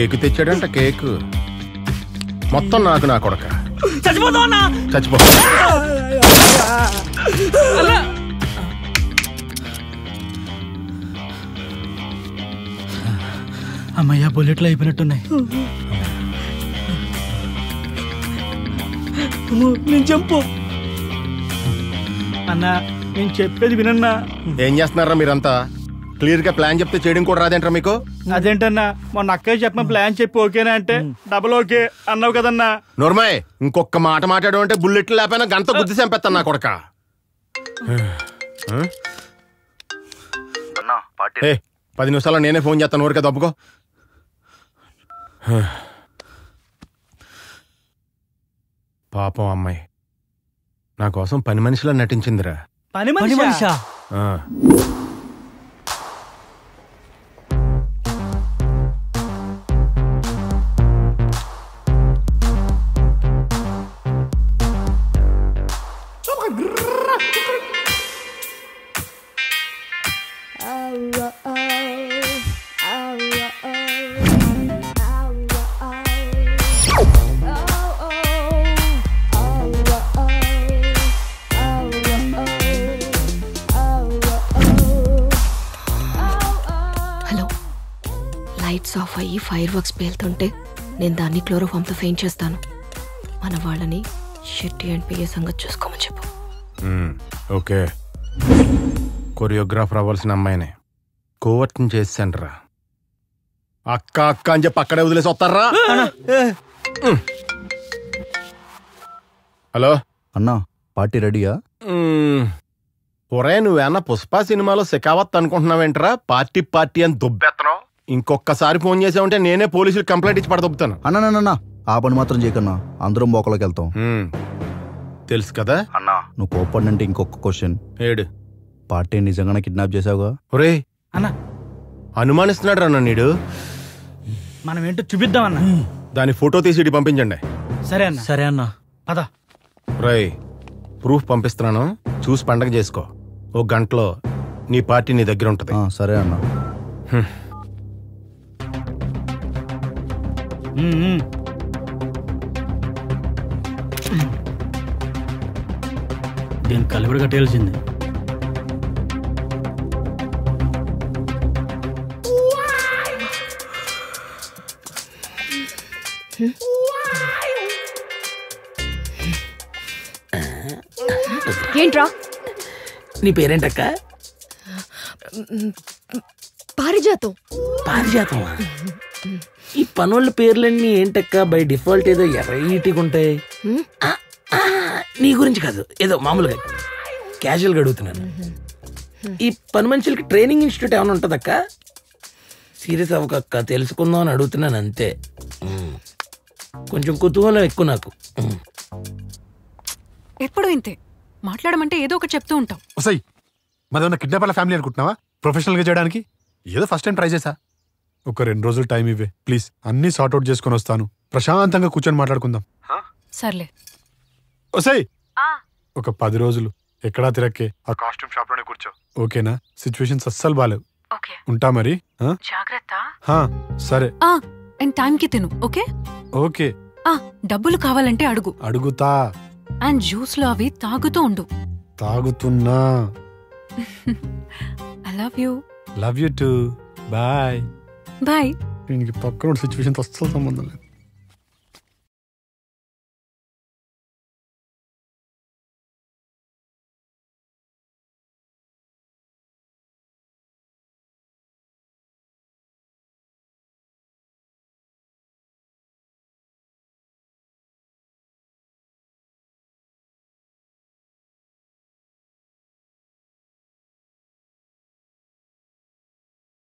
Cake తెచ్చాడంట. Cake మొత్తం నాకు నా కొడక. చచ్చిపో. అమ్మయ్య, బుల్లెట్లు అయిపోయినట్టున్నాయి. నేను చంపు అన్నా, నేను చెప్పేది వినన్నా. ఏం చేస్తున్నారా మీరంతా? క్లియర్ గా ప్లాన్ చెప్తే చేయడం కూడా రాదేంట్రా మీకు? అదేంటన్నా, మొన్న అక్కయ్య చెప్పిన ప్లాన్ చెప్పి ఓకేనా అంటే డబుల్ ఓకే అన్నావు కదన్నా. నోర్మాయ్, ఇంకొక మాట మాట్లాడు అంటే బుల్లెట్లు లేకపోయినా గంట గుద్ది చంపేస్తాను నా కొడక. 10 నిమిషాల్లో నేనే ఫోన్ చేస్తాను. ఊరికే దబ్బుకో. పాపం అమ్మాయి నా కోసం పని మనిషిలా నటించిందిరా. పని మనిషా? లైట్స్ ఆఫ్ అయ్యి ఫైర్ వర్క్స్ పేలుతుంటే నేను దాన్ని క్లోరోఫామ్తో ఫెయిన్ చేస్తాను. మన వాళ్ళని షెట్టి అండ్ పిఏ సంగతి చూసుకోమని చెప్పు. ఓకే. కొరియోగ్రాఫర్ అవ్వాల్సిన అమ్మాయినే కోవర్ట్ని చేసాను రా. అక్క అక్క అని చెప్పి అక్కడే వదిలేసి వస్తారా? హలో అన్నా, పార్టీ రెడీయా? ఒరే, నువ్వేనా పుష్ప సినిమాలో శకావత్ అనుకుంటున్నావేంట్రా? పార్టీ పార్టీ అని దుబ్బెత్తనావు. ఇంకొకసారి ఫోన్ చేసావంటే నేనే పోలీసులకు కంప్లైంట్ ఇచ్చి పడదొబ్బుతాను. అన్నా, ఆ పని మాత్రం చేయకన్నా, అందరం బోకలోకి వెళ్తాం. తెలుసు కదా అన్నా. నువ్వు కోపడినంటే ఇంకొక క్వశ్చన్. ఏడు పార్టీ నిజంగానే కిడ్నాప్ చేసావుగా? ఒరే అన్నా, అనుమానిస్తున్నాడు రా నీడు. మనం ఏంటో చూపిద్దామన్నా. దాని ఫోటో తీసి పంపించండి. సరే అన్న. సరే అన్న, పద. రై, ప్రూఫ్ పంపిస్తున్నాను, చూసి పండగ చేసుకో. ఓ గంటలో నీ పార్టీ నీ దగ్గర ఉంటుంది. సరే అన్న. దీని కలివిడి కట్టేయాల్సింది. ఏంట్రా? నీ పేరేంటక్క? పారిజాతం. పారిజాతమా? ఈ పనుల పేర్లన్నీ ఏంటక్క బై డిఫాల్ట్ ఏదో ఎర్రటీగా ఉంటాయి. నీ గురించి కాదు, ఏదో మామూలుగా క్యాజువల్గా అడుగుతున్నాను. ఈ పని మనుషులకి ట్రైనింగ్ ఇన్స్టిట్యూట్ ఏమైనా ఉంటుందక్క? సీరియస్ అవ్వకక్క, తెలుసుకుందాం అని అడుగుతున్నాను అంతే. కొంచెం కుతూహలం ఎక్కువ నాకు. ఎప్పుడు ఇంతే మాట్లాడమంటే ఏదో ఒకటి చెప్తూ ఉంటాం. వసై, మాదేమన్నా కిడ్నాపర్ల ఫ్యామిలీ అనుకుంటున్నావా? ప్రొఫెషనల్గా చేయడానికి ఏదో ఫస్ట్ టైం ట్రై చేశా. ఒక 2 రోజులు టైం ఇవ్వే ప్లీజ్. అన్నీ సార్ట్అవుట్ చేసుకొని వస్తాను. ప్రశాంతంగా కూర్చొని మాట్లాడుకుందాం. సర్లే. వసై, ఒక 10 రోజులు ఎక్కడా తిరక్కే, ఆ కాస్ట్యూమ్ షాప్ లోనే కూర్చో. ఓకేనా? సిచ్యువేషన్స్ అస్సలు బాలేవు. ఉంటా మరి. జాగ్రత్త. సరే. టైంకి తిను. Okay okay. డబ్బులు కావాలంటే అడుగు. అడుగుతా. అండ్ జ్యూస్ లో అవి తాగుతూ ఉండు. తాగుతున్నా. I love you. Love you too. Bye. Bye. దీనికి పక్కన సిచ్యువేషన్ అస్సలు సంబంధం లేదు.